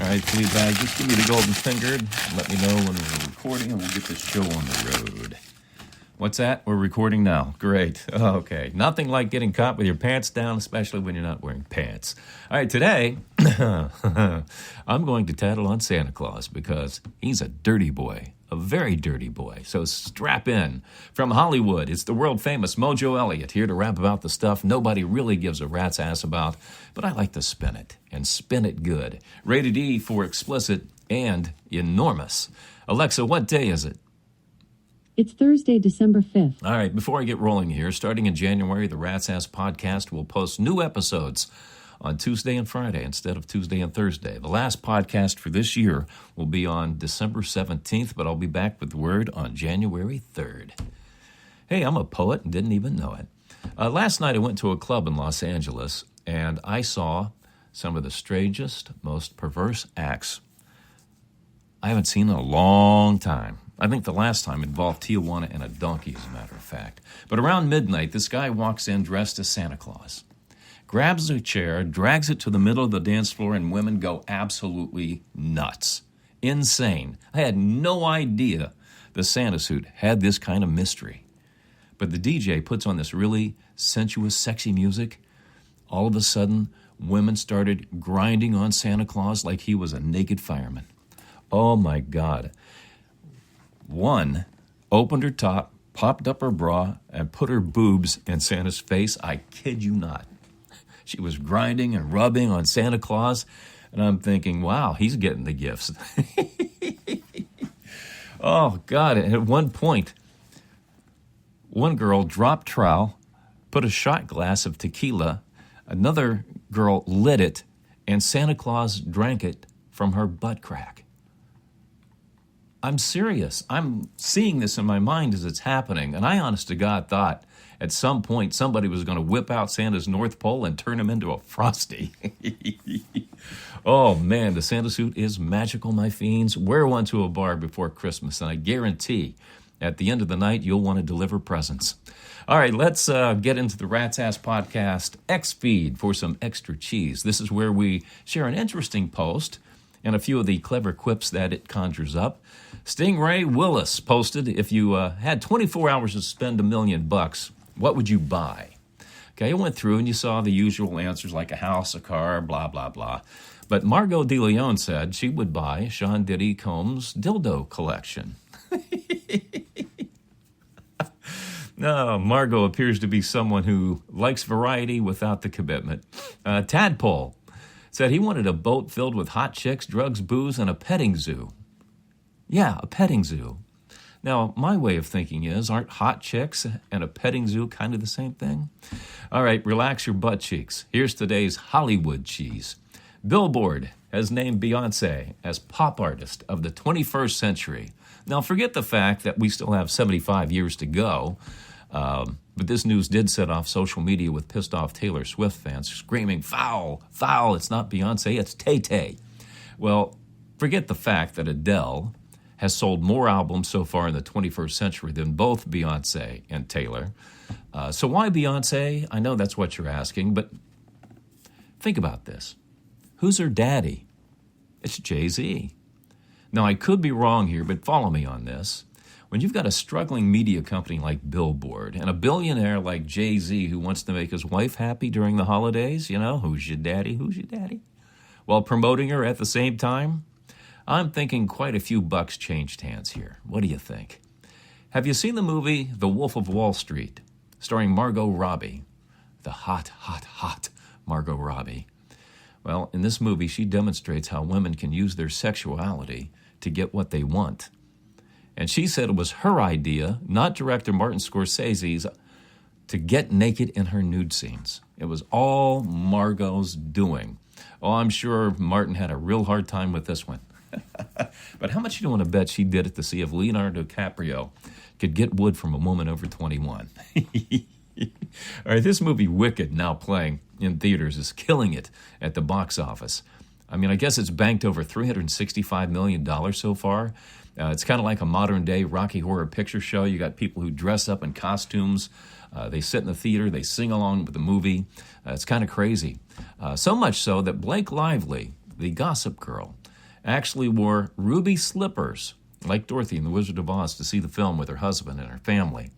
right, Fleabag, just give me the golden finger. Let me know when we're recording, and we'll get the show on the road. What's that? We're recording now. Great. Okay. Nothing like getting caught with your pants down, especially when you're not wearing pants. All right, today, I'm going to tattle on Santa Claus because he's a dirty boy, a very dirty boy. So strap in. From Hollywood, it's the world-famous Mojo Elliott here to rap about the stuff nobody really gives a rat's ass about, but I like to spin it, and spin it good. Rated E for explicit and enormous. Alexa, what day is it? It's Thursday, December 5th. All right, before I get rolling here, starting in January, the Rat's Ass Podcast will post new episodes on Tuesday and Friday instead of Tuesday and Thursday. The last podcast for this year will be on December 17th, but I'll be back with the word on January 3rd. Hey, I'm a poet and didn't even know it. Last night I went to a club in Los Angeles, and I saw some of the strangest, most perverse acts I haven't seen in a long time. I think the last time involved Tijuana and a donkey, as a matter of fact. But around midnight, this guy walks in dressed as Santa Claus, grabs a chair, drags it to the middle of the dance floor, and women go absolutely nuts. Insane. I had no idea the Santa suit had this kind of mystery. But the DJ puts on this really sensuous, sexy music. All of a sudden, women started grinding on Santa Claus like he was a naked fireman. Oh, my God. One opened her top, popped up her bra, and put her boobs in Santa's face. I kid you not. She was grinding and rubbing on Santa Claus, and I'm thinking, wow, he's getting the gifts. Oh, God. At one point, one girl dropped trowel, put a shot glass of tequila, another girl lit it, and Santa Claus drank it from her butt crack. I'm serious. I'm seeing this in my mind as it's happening, and I honest to God thought at some point somebody was going to whip out Santa's North Pole and turn him into a Frosty. Oh, man, the Santa suit is magical, my fiends. Wear one to a bar before Christmas, and I guarantee at the end of the night you'll want to deliver presents. All right, let's get into the Rat's Ass Podcast X feed for some extra cheese. This is where we share an interesting post and a few of the clever quips that it conjures up. Stingray Willis posted, if you had 24 hours to spend $1 million, what would you buy? Okay, I went through and you saw the usual answers like a house, a car, blah, blah, blah. But Margot DeLeon said she would buy Sean Diddy Combs' dildo collection. No, Margot appears to be someone who likes variety without the commitment. Tadpole said he wanted a boat filled with hot chicks, drugs, booze, and a petting zoo. Yeah, a petting zoo. Now, my way of thinking is, aren't hot chicks and a petting zoo kind of the same thing? All right, relax your butt cheeks. Here's today's Hollywood cheese. Billboard has named Beyonce as pop artist of the 21st century. Now, forget the fact that we still have 75 years to go, but this news did set off social media with pissed off Taylor Swift fans screaming, foul, foul, it's not Beyonce, it's Tay-Tay. Well, forget the fact that Adele has sold more albums so far in the 21st century than both Beyonce and Taylor. So why Beyonce? I know that's what you're asking, but think about this. Who's her daddy? It's Jay-Z. Now, I could be wrong here, but follow me on this. When you've got a struggling media company like Billboard and a billionaire like Jay-Z who wants to make his wife happy during the holidays, you know, who's your daddy, who's your daddy? While promoting her at the same time, I'm thinking quite a few bucks changed hands here. What do you think? Have you seen the movie The Wolf of Wall Street, starring Margot Robbie? The hot, hot, hot Margot Robbie. Well, in this movie, she demonstrates how women can use their sexuality to get what they want. And she said it was her idea, not director Martin Scorsese's, to get naked in her nude scenes. It was all Margot's doing. Oh, I'm sure Martin had a real hard time with this one. But how much do you want to bet she did it to see if Leonardo DiCaprio could get wood from a woman over 21? All right, this movie Wicked, now playing in theaters, is killing it at the box office. I mean, I guess it's banked over $365 million so far. It's kind of like a modern-day Rocky Horror Picture Show. You got people who dress up in costumes. They sit in the theater. They sing along with the movie. It's kind of crazy. So much so that Blake Lively, the Gossip Girl, actually wore ruby slippers, like Dorothy in The Wizard of Oz, to see the film with her husband and her family.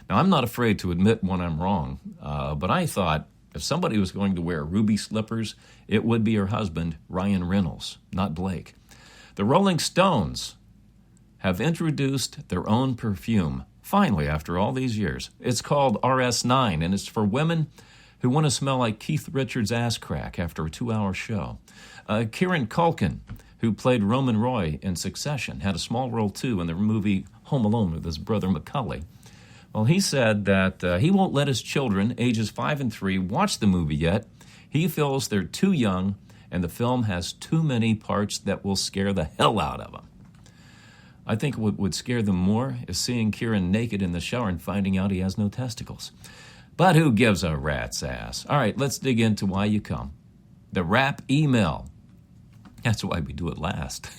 Now, I'm not afraid to admit when I'm wrong, but I thought if somebody was going to wear ruby slippers, it would be her husband, Ryan Reynolds, not Blake. The Rolling Stones have introduced their own perfume, finally, after all these years. It's called RS9, and it's for women who want to smell like Keith Richards' ass crack after a 2-hour show. Kieran Culkin, who played Roman Roy in Succession, had a small role, too, in the movie Home Alone with his brother Macaulay. Well, he said that he won't let his children, ages 5 and 3, watch the movie yet. He feels they're too young, and the film has too many parts that will scare the hell out of them. I think what would scare them more is seeing Kieran naked in the shower and finding out he has no testicles. But who gives a rat's ass? All right, let's dig into why you come. The rap email. That's why we do it last.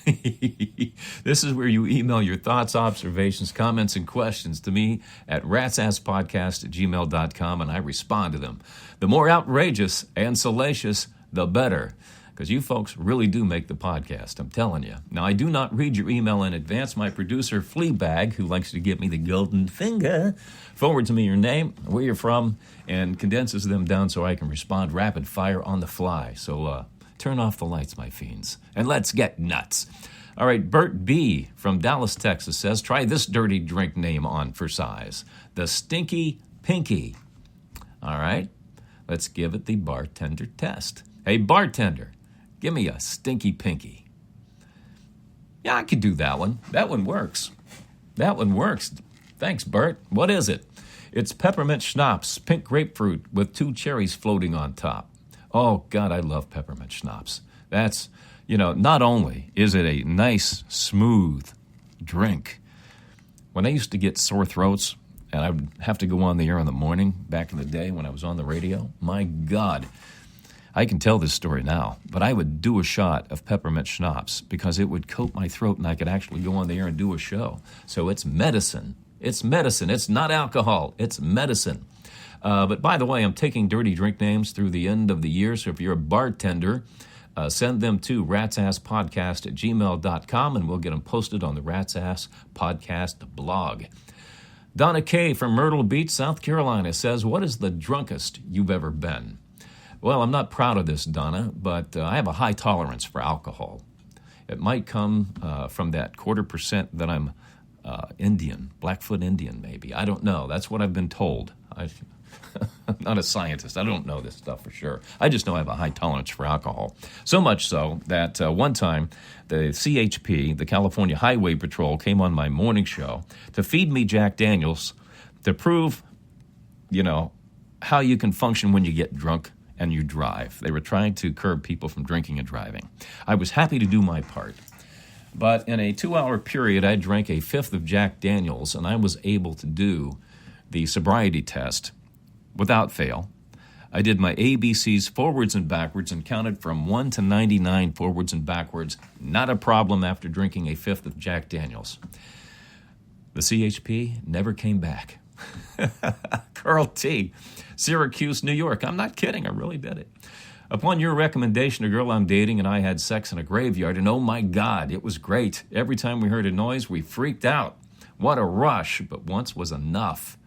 This is where you email your thoughts, observations, comments, and questions to me at ratsasspodcast@gmail.com, and I respond to them. The more outrageous and salacious, the better, because you folks really do make the podcast, I'm telling you. Now, I do not read your email in advance. My producer, Fleabag, who likes to give me the golden finger, forwards me your name, where you're from, and condenses them down so I can respond rapid fire on the fly. So, turn off the lights, my fiends, and let's get nuts. All right, Bert B. from Dallas, Texas says, try this dirty drink name on for size. The Stinky Pinky. All right, let's give it the bartender test. Hey, bartender, give me a Stinky Pinky. Yeah, I could do that one. That one works. That one works. Thanks, Bert. What is it? It's peppermint schnapps, pink grapefruit with 2 cherries floating on top. Oh, God, I love peppermint schnapps. That's, not only is it a nice, smooth drink. When I used to get sore throats, and I would have to go on the air in the morning back in the day when I was on the radio, my God, I can tell this story now, but I would do a shot of peppermint schnapps because it would coat my throat and I could actually go on the air and do a show. So it's medicine. It's medicine. It's not alcohol. It's medicine. But by the way, I'm taking dirty drink names through the end of the year, so if you're a bartender, send them to ratsasspodcast@gmail.com, and we'll get them posted on the Rat's Ass Podcast blog. Donna K. from Myrtle Beach, South Carolina says, what is the drunkest you've ever been? Well, I'm not proud of this, Donna, but I have a high tolerance for alcohol. It might come from that 0.25% that I'm Indian, Blackfoot Indian maybe. I don't know. That's what I've been told. I'm not a scientist. I don't know this stuff for sure. I just know I have a high tolerance for alcohol. So much so that one time the CHP, the California Highway Patrol, came on my morning show to feed me Jack Daniels to prove, how you can function when you get drunk and you drive. They were trying to curb people from drinking and driving. I was happy to do my part. But in a 2-hour period, I drank a fifth of Jack Daniels, and I was able to do the sobriety test without fail. I did my ABCs forwards and backwards and counted from 1 to 99 forwards and backwards. Not a problem after drinking a fifth of Jack Daniels. The CHP never came back. Carl T., Syracuse, New York. I'm not kidding. I really did it. Upon your recommendation, a girl I'm dating and I had sex in a graveyard, and oh my God, it was great. Every time we heard a noise, we freaked out. What a rush, but once was enough.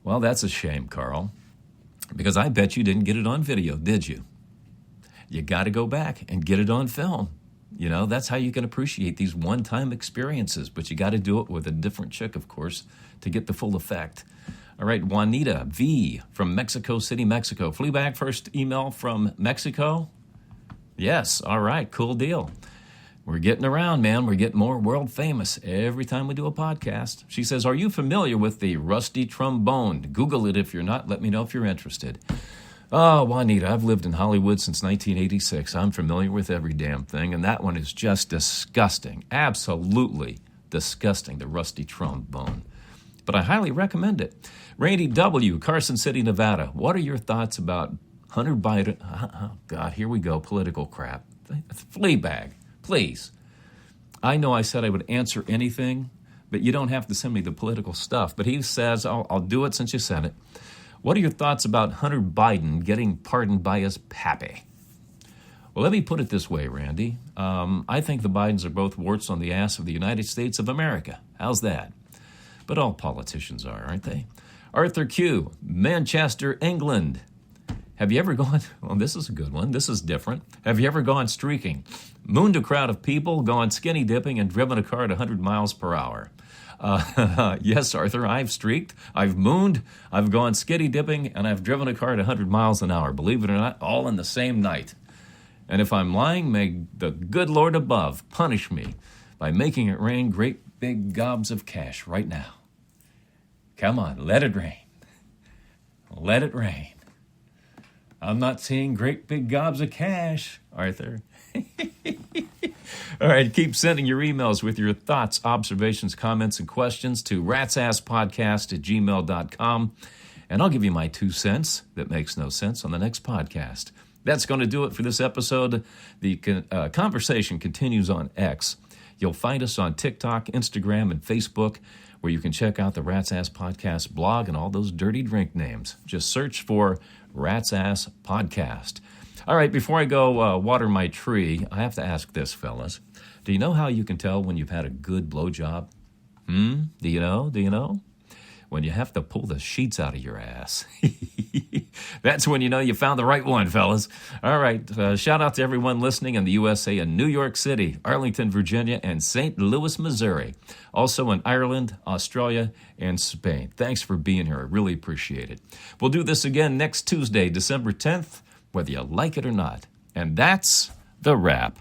Well, that's a shame, Carl, because I bet you didn't get it on video, did you? You got to go back and get it on film. That's how you can appreciate these one-time experiences, but you got to do it with a different chick, of course, to get the full effect. All right, Juanita V. from Mexico City, Mexico. Fleabag, first email from Mexico? Yes, all right, cool deal. We're getting around, man. We're getting more world famous every time we do a podcast. She says, are you familiar with the rusty trombone? Google it if you're not. Let me know if you're interested. Oh, Juanita, I've lived in Hollywood since 1986. I'm familiar with every damn thing, and that one is just disgusting. Absolutely disgusting, the rusty trombone. But I highly recommend it. Randy W., Carson City, Nevada. What are your thoughts about Hunter Biden? Oh, God, here we go, political crap. Fleabag, please. I know I said I would answer anything, but you don't have to send me the political stuff. But he says, I'll do it since you sent it. What are your thoughts about Hunter Biden getting pardoned by his pappy? Well, let me put it this way, Randy. I think the Bidens are both warts on the ass of the United States of America. How's that? But all politicians are, aren't they? Arthur Q., Manchester, England. Have you ever gone, well, this is a good one. This is different. Have you ever gone streaking? Mooned a crowd of people, gone skinny dipping, and driven a car at 100 miles per hour? Yes, Arthur, I've streaked, I've mooned, I've gone skinny dipping, and I've driven a car at 100 miles an hour. Believe it or not, all in the same night. And if I'm lying, may the good Lord above punish me by making it rain great big gobs of cash right now. Come on, let it rain. Let it rain. I'm not seeing great big gobs of cash, Arthur. All right, keep sending your emails with your thoughts, observations, comments, and questions to ratsasspodcast@gmail.com, and I'll give you my 2 cents that makes no sense on the next podcast. That's going to do it for this episode. The conversation continues on X. You'll find us on TikTok, Instagram, and Facebook, where you can check out the Rat's Ass Podcast blog and all those dirty drink names. Just search for Rat's Ass Podcast. All right, before I go water my tree, I have to ask this, fellas. Do you know how you can tell when you've had a good blowjob? Do you know? Do you know? When you have to pull the sheets out of your ass. That's when you know you found the right one, fellas. All right, shout out to everyone listening in the USA and New York City, Arlington, Virginia, and St. Louis, Missouri. Also in Ireland, Australia, and Spain. Thanks for being here. I really appreciate it. We'll do this again next Tuesday, December 10th, whether you like it or not. And that's the wrap.